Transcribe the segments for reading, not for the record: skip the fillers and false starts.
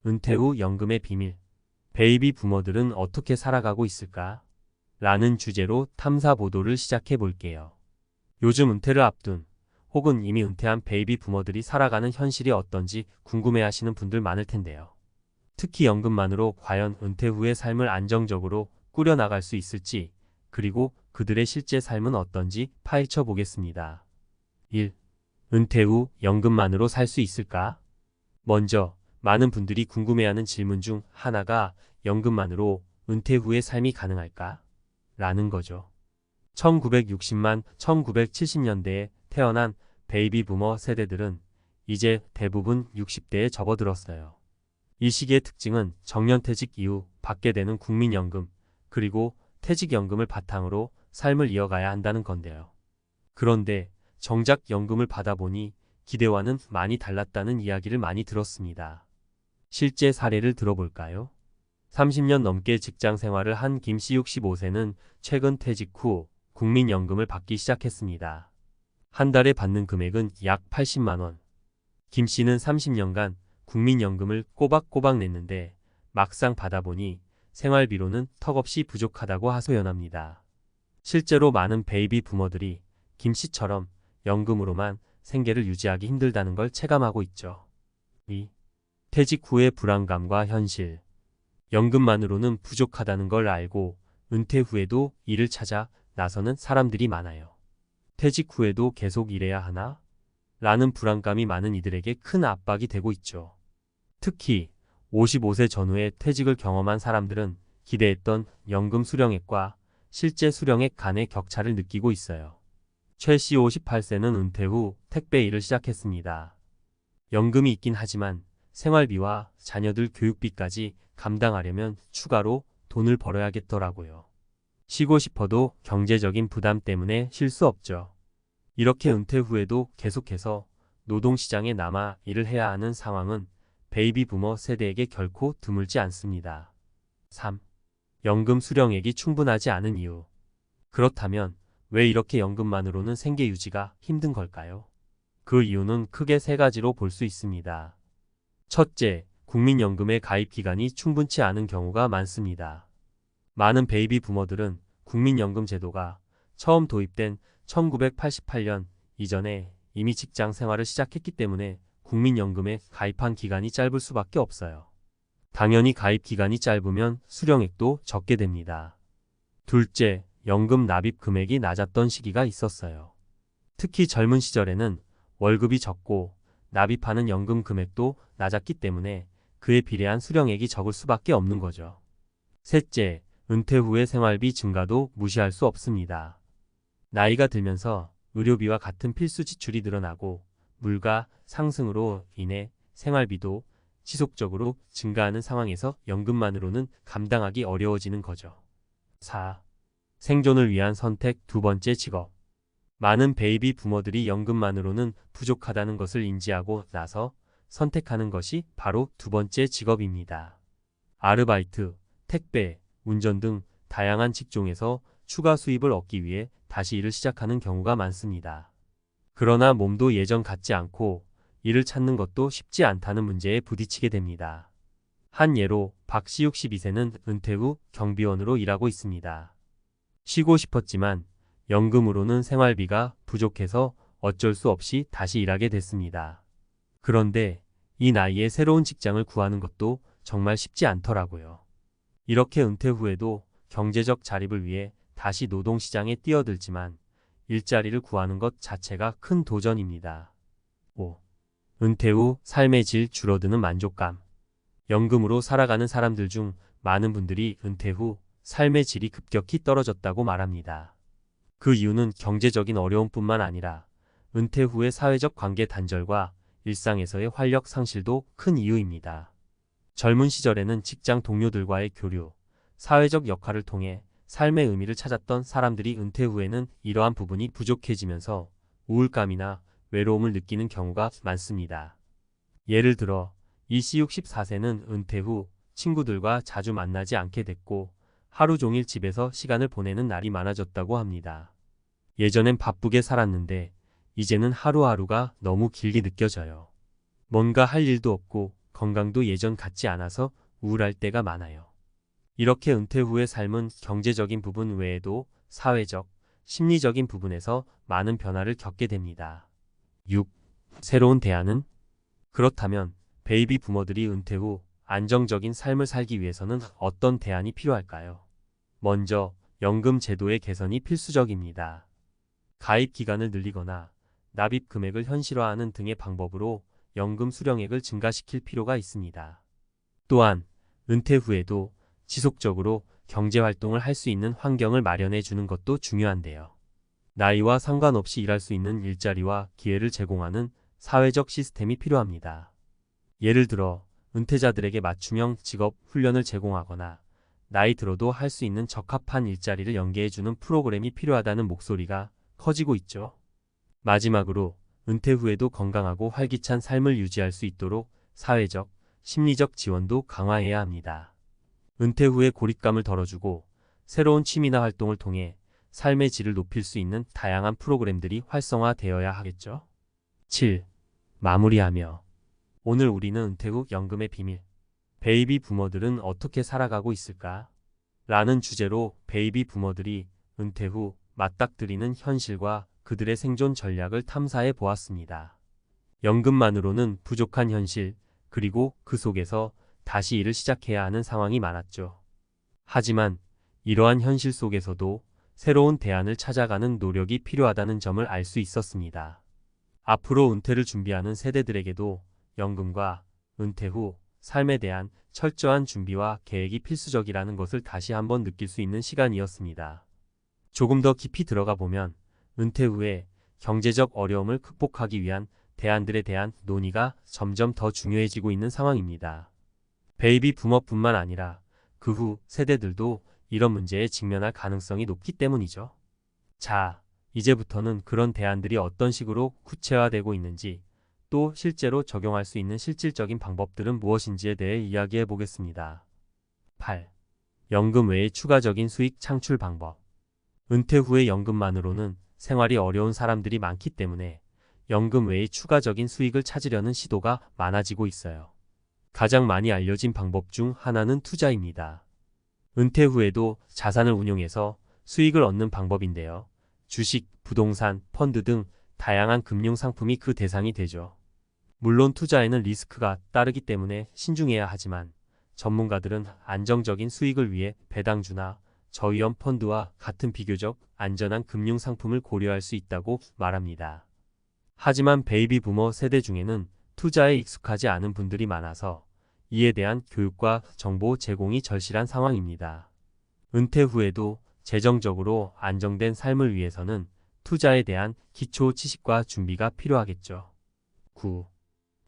은퇴 후 연금의 비밀. 베이비 부머들은 어떻게 살아가고 있을까? 라는 주제로 탐사 보도를 시작해 볼게요. 요즘 은퇴를 앞둔 혹은 이미 은퇴한 베이비 부머들이 살아가는 현실이 어떤지 궁금해 하시는 분들 많을 텐데요. 특히 연금만으로 과연 은퇴 후의 삶을 안정적으로 꾸려나갈 수 있을지, 그리고 그들의 실제 삶은 어떤지 파헤쳐 보겠습니다. 1. 은퇴 후 연금만으로 살 수 있을까? 먼저 많은 분들이 궁금해하는 질문 중 하나가 연금만으로 은퇴 후의 삶이 가능할까? 라는 거죠. 1970년대에 태어난 베이비 부머 세대들은 이제 대부분 60대에 접어들었어요. 이 시기의 특징은 정년퇴직 이후 받게 되는 국민연금, 그리고 퇴직연금을 바탕으로 삶을 이어가야 한다는 건데요. 그런데 정작 연금을 받아보니 기대와는 많이 달랐다는 이야기를 많이 들었습니다. 실제 사례를 들어볼까요? 30년 넘게 직장 생활을 한 김씨 65세는 최근 퇴직 후 국민연금을 받기 시작했습니다. 한 달에 받는 금액은 약 80만 원. 김씨는 30년간 국민연금을 꼬박꼬박 냈는데 막상 받아보니 생활비로는 턱없이 부족하다고 하소연합니다. 실제로 많은 베이비 부머들이 김씨처럼 연금으로만 생계를 유지하기 힘들다는 걸 체감하고 있죠. 2. 퇴직 후의 불안감과 현실. 연금만으로는 부족하다는 걸 알고 은퇴 후에도 일을 찾아 나서는 사람들이 많아요. 퇴직 후에도 계속 일해야 하나? 라는 불안감이 많은 이들에게 큰 압박이 되고 있죠. 특히 55세 전후에 퇴직을 경험한 사람들은 기대했던 연금 수령액과 실제 수령액 간의 격차를 느끼고 있어요. 최 씨 58세는 은퇴 후 택배 일을 시작했습니다. 연금이 있긴 하지만 생활비와 자녀들 교육비까지 감당하려면 추가로 돈을 벌어야겠더라고요. 쉬고 싶어도 경제적인 부담 때문에 쉴 수 없죠. 이렇게 은퇴 후에도 계속해서 노동시장에 남아 일을 해야 하는 상황은 베이비 부머 세대에게 결코 드물지 않습니다. 3. 연금 수령액이 충분하지 않은 이유. 그렇다면 왜 이렇게 연금만으로는 생계 유지가 힘든 걸까요? 그 이유는 크게 세 가지로 볼 수 있습니다. 첫째, 국민연금의 가입 기간이 충분치 않은 경우가 많습니다. 많은 베이비 부머들은 국민연금 제도가 처음 도입된 1988년 이전에 이미 직장 생활을 시작했기 때문에 국민연금에 가입한 기간이 짧을 수밖에 없어요. 당연히 가입 기간이 짧으면 수령액도 적게 됩니다. 둘째, 연금 납입 금액이 낮았던 시기가 있었어요. 특히 젊은 시절에는 월급이 적고 납입하는 연금 금액도 낮았기 때문에 그에 비례한 수령액이 적을 수밖에 없는 거죠. 셋째, 은퇴 후의 생활비 증가도 무시할 수 없습니다. 나이가 들면서 의료비와 같은 필수 지출이 늘어나고 물가 상승으로 인해 생활비도 지속적으로 증가하는 상황에서 연금만으로는 감당하기 어려워지는 거죠. 4. 생존을 위한 선택. 두 번째, 직업. 많은 베이비 부머들이 연금만으로는 부족하다는 것을 인지하고 나서 선택하는 것이 바로 두 번째 직업입니다. 아르바이트, 택배, 운전 등 다양한 직종에서 추가 수입을 얻기 위해 다시 일을 시작하는 경우가 많습니다. 그러나 몸도 예전 같지 않고 일을 찾는 것도 쉽지 않다는 문제에 부딪히게 됩니다. 한 예로 박씨 62세는 은퇴 후 경비원으로 일하고 있습니다. 쉬고 싶었지만 연금으로는 생활비가 부족해서 어쩔 수 없이 다시 일하게 됐습니다. 그런데 이 나이에 새로운 직장을 구하는 것도 정말 쉽지 않더라고요. 이렇게 은퇴 후에도 경제적 자립을 위해 다시 노동시장에 뛰어들지만 일자리를 구하는 것 자체가 큰 도전입니다. 5. 은퇴 후 삶의 질 줄어드는 만족감. 연금으로 살아가는 사람들 중 많은 분들이 은퇴 후 삶의 질이 급격히 떨어졌다고 말합니다. 그 이유는 경제적인 어려움뿐만 아니라 은퇴 후의 사회적 관계 단절과 일상에서의 활력 상실도 큰 이유입니다. 젊은 시절에는 직장 동료들과의 교류, 사회적 역할을 통해 삶의 의미를 찾았던 사람들이 은퇴 후에는 이러한 부분이 부족해지면서 우울감이나 외로움을 느끼는 경우가 많습니다. 예를 들어 이씨 64세는 은퇴 후 친구들과 자주 만나지 않게 됐고 하루 종일 집에서 시간을 보내는 날이 많아졌다고 합니다. 예전엔 바쁘게 살았는데 이제는 하루하루가 너무 길게 느껴져요. 뭔가 할 일도 없고 건강도 예전 같지 않아서 우울할 때가 많아요. 이렇게 은퇴 후의 삶은 경제적인 부분 외에도 사회적, 심리적인 부분에서 많은 변화를 겪게 됩니다. 6. 새로운 대안은? 그렇다면 베이비 부머들이 은퇴 후 안정적인 삶을 살기 위해서는 어떤 대안이 필요할까요? 먼저 연금 제도의 개선이 필수적입니다. 가입 기간을 늘리거나 납입 금액을 현실화하는 등의 방법으로 연금 수령액을 증가시킬 필요가 있습니다. 또한 은퇴 후에도 지속적으로 경제활동을 할 수 있는 환경을 마련해 주는 것도 중요한데요. 나이와 상관없이 일할 수 있는 일자리와 기회를 제공하는 사회적 시스템이 필요합니다. 예를 들어 은퇴자들에게 맞춤형 직업 훈련을 제공하거나 나이 들어도 할 수 있는 적합한 일자리를 연계해주는 프로그램이 필요하다는 목소리가 커지고 있죠. 마지막으로 은퇴 후에도 건강하고 활기찬 삶을 유지할 수 있도록 사회적, 심리적 지원도 강화해야 합니다. 은퇴 후에 고립감을 덜어주고 새로운 취미나 활동을 통해 삶의 질을 높일 수 있는 다양한 프로그램들이 활성화되어야 하겠죠. 7. 마무리하며 오늘 우리는 은퇴 후 연금의 비밀, 베이비 부머들은 어떻게 살아가고 있을까? 라는 주제로 베이비 부머들이 은퇴 후 맞닥뜨리는 현실과 그들의 생존 전략을 탐사해 보았습니다. 연금만으로는 부족한 현실, 그리고 그 속에서 다시 일을 시작해야 하는 상황이 많았죠. 하지만 이러한 현실 속에서도 새로운 대안을 찾아가는 노력이 필요하다는 점을 알 수 있었습니다. 앞으로 은퇴를 준비하는 세대들에게도 연금과 은퇴 후 삶에 대한 철저한 준비와 계획이 필수적이라는 것을 다시 한번 느낄 수 있는 시간이었습니다. 조금 더 깊이 들어가 보면 은퇴 후에 경제적 어려움을 극복하기 위한 대안들에 대한 논의가 점점 더 중요해지고 있는 상황입니다. 베이비 부머뿐만 아니라 그 후 세대들도 이런 문제에 직면할 가능성이 높기 때문이죠. 자, 이제부터는 그런 대안들이 어떤 식으로 구체화되고 있는지, 또 실제로 적용할 수 있는 실질적인 방법들은 무엇인지에 대해 이야기해 보겠습니다. 8. 연금 외의 추가적인 수익 창출 방법. 은퇴 후의 연금만으로는 생활이 어려운 사람들이 많기 때문에 연금 외의 추가적인 수익을 찾으려는 시도가 많아지고 있어요. 가장 많이 알려진 방법 중 하나는 투자입니다. 은퇴 후에도 자산을 운용해서 수익을 얻는 방법인데요. 주식, 부동산, 펀드 등 다양한 금융 상품이 그 대상이 되죠. 물론 투자에는 리스크가 따르기 때문에 신중해야 하지만 전문가들은 안정적인 수익을 위해 배당주나 저위험 펀드와 같은 비교적 안전한 금융 상품을 고려할 수 있다고 말합니다. 하지만 베이비 부머 세대 중에는 투자에 익숙하지 않은 분들이 많아서 이에 대한 교육과 정보 제공이 절실한 상황입니다. 은퇴 후에도 재정적으로 안정된 삶을 위해서는 투자에 대한 기초 지식과 준비가 필요하겠죠. 9.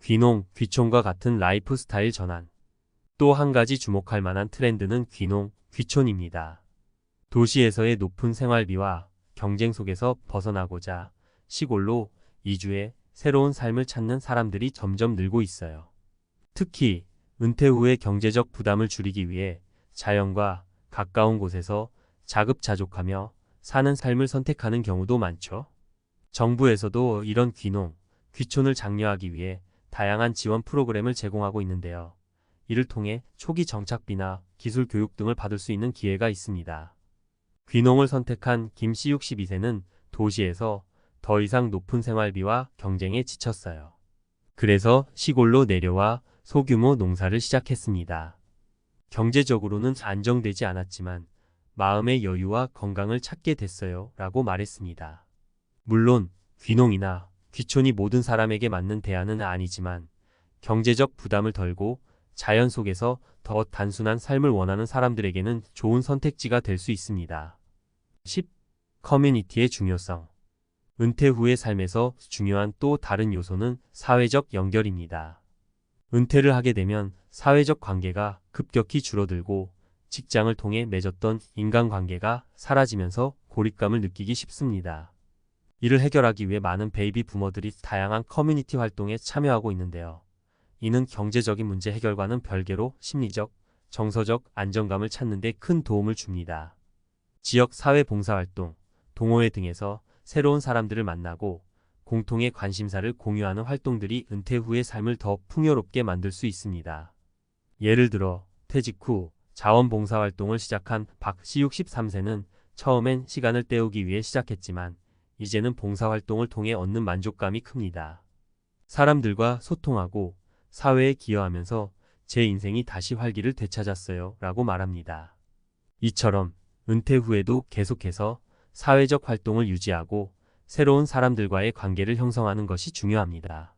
귀농, 귀촌과 같은 라이프 스타일 전환. 또 한 가지 주목할 만한 트렌드는 귀농, 귀촌입니다. 도시에서의 높은 생활비와 경쟁 속에서 벗어나고자 시골로 이주해 새로운 삶을 찾는 사람들이 점점 늘고 있어요. 특히 은퇴 후의 경제적 부담을 줄이기 위해 자연과 가까운 곳에서 자급자족하며 사는 삶을 선택하는 경우도 많죠. 정부에서도 이런 귀농, 귀촌을 장려하기 위해 다양한 지원 프로그램을 제공하고 있는데요. 이를 통해 초기 정착비나 기술 교육 등을 받을 수 있는 기회가 있습니다. 귀농을 선택한 김씨 62세는 도시에서 더 이상 높은 생활비와 경쟁에 지쳤어요. 그래서 시골로 내려와 소규모 농사를 시작했습니다. 경제적으로는 안정되지 않았지만 마음의 여유와 건강을 찾게 됐어요 라고 말했습니다. 물론 귀농이나 귀촌이 모든 사람에게 맞는 대안은 아니지만 경제적 부담을 덜고 자연 속에서 더 단순한 삶을 원하는 사람들에게는 좋은 선택지가 될 수 있습니다. 10. 커뮤니티의 중요성. 은퇴 후의 삶에서 중요한 또 다른 요소는 사회적 연결입니다. 은퇴를 하게 되면 사회적 관계가 급격히 줄어들고 직장을 통해 맺었던 인간관계가 사라지면서 고립감을 느끼기 쉽습니다. 이를 해결하기 위해 많은 베이비 부머들이 다양한 커뮤니티 활동에 참여하고 있는데요. 이는 경제적인 문제 해결과는 별개로 심리적, 정서적 안정감을 찾는 데 큰 도움을 줍니다. 지역 사회 봉사활동, 동호회 등에서 새로운 사람들을 만나고 공통의 관심사를 공유하는 활동들이 은퇴 후의 삶을 더 풍요롭게 만들 수 있습니다. 예를 들어 퇴직 후 자원봉사활동을 시작한 박 씨 63세는 처음엔 시간을 때우기 위해 시작했지만 이제는 봉사활동을 통해 얻는 만족감이 큽니다. 사람들과 소통하고 사회에 기여하면서 제 인생이 다시 활기를 되찾았어요 라고 말합니다. 이처럼 은퇴 후에도 계속해서 사회적 활동을 유지하고 새로운 사람들과의 관계를 형성하는 것이 중요합니다.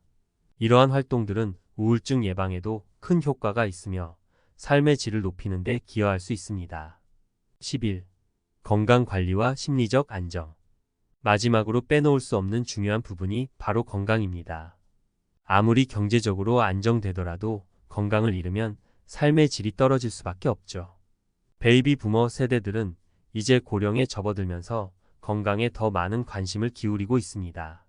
이러한 활동들은 우울증 예방에도 큰 효과가 있으며 삶의 질을 높이는 데 기여할 수 있습니다. 11. 건강관리와 심리적 안정. 마지막으로 빼놓을 수 없는 중요한 부분이 바로 건강입니다. 아무리 경제적으로 안정되더라도 건강을 잃으면 삶의 질이 떨어질 수밖에 없죠. 베이비 부머 세대들은 이제 고령에 접어들면서 건강에 더 많은 관심을 기울이고 있습니다.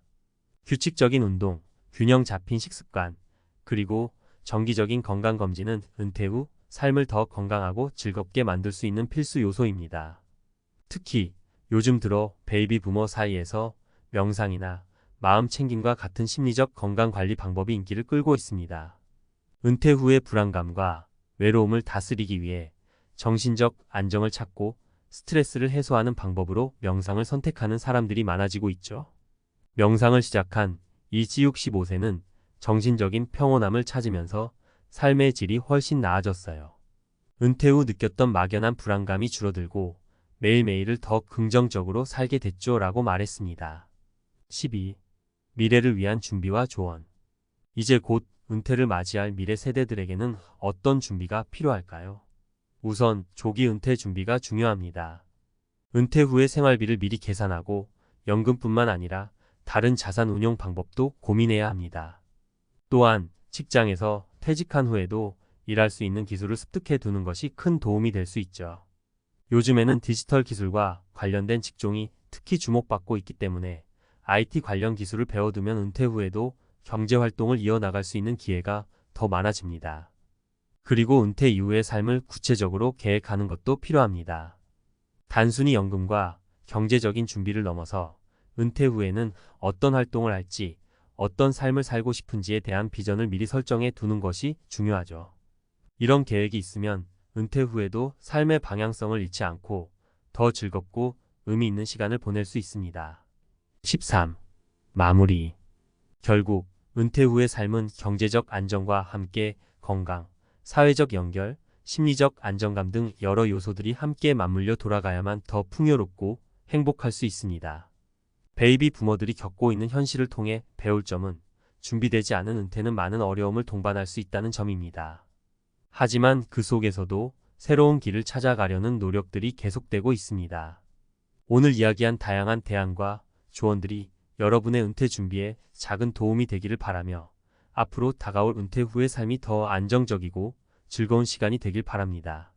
규칙적인 운동, 균형 잡힌 식습관, 그리고 정기적인 건강검진은 은퇴 후 삶을 더 건강하고 즐겁게 만들 수 있는 필수 요소입니다. 특히 요즘 들어 베이비 부머 사이에서 명상이나 마음 챙김과 같은 심리적 건강관리 방법이 인기를 끌고 있습니다. 은퇴 후의 불안감과 외로움을 다스리기 위해 정신적 안정을 찾고 스트레스를 해소하는 방법으로 명상을 선택하는 사람들이 많아지고 있죠. 명상을 시작한 이지 65세는 정신적인 평온함을 찾으면서 삶의 질이 훨씬 나아졌어요. 은퇴 후 느꼈던 막연한 불안감이 줄어들고 매일매일을 더 긍정적으로 살게 됐죠 라고 말했습니다. 12. 미래를 위한 준비와 조언. 이제 곧 은퇴를 맞이할 미래 세대들에게는 어떤 준비가 필요할까요? 우선 조기 은퇴 준비가 중요합니다. 은퇴 후의 생활비를 미리 계산하고 연금뿐만 아니라 다른 자산 운용 방법도 고민해야 합니다. 또한 직장에서 퇴직한 후에도 일할 수 있는 기술을 습득해 두는 것이 큰 도움이 될 수 있죠. 요즘에는 디지털 기술과 관련된 직종이 특히 주목받고 있기 때문에 IT 관련 기술을 배워두면 은퇴 후에도 경제활동을 이어나갈 수 있는 기회가 더 많아집니다. 그리고 은퇴 이후의 삶을 구체적으로 계획하는 것도 필요합니다. 단순히 연금과 경제적인 준비를 넘어서 은퇴 후에는 어떤 활동을 할지, 어떤 삶을 살고 싶은지에 대한 비전을 미리 설정해 두는 것이 중요하죠. 이런 계획이 있으면 은퇴 후에도 삶의 방향성을 잃지 않고 더 즐겁고 의미 있는 시간을 보낼 수 있습니다. 13. 마무리. 결국 은퇴 후의 삶은 경제적 안정과 함께 건강, 사회적 연결, 심리적 안정감 등 여러 요소들이 함께 맞물려 돌아가야만 더 풍요롭고 행복할 수 있습니다. 베이비 부머들이 겪고 있는 현실을 통해 배울 점은 준비되지 않은 은퇴는 많은 어려움을 동반할 수 있다는 점입니다. 하지만 그 속에서도 새로운 길을 찾아가려는 노력들이 계속되고 있습니다. 오늘 이야기한 다양한 대안과 조언들이 여러분의 은퇴 준비에 작은 도움이 되기를 바라며 앞으로 다가올 은퇴 후의 삶이 더 안정적이고 즐거운 시간이 되길 바랍니다.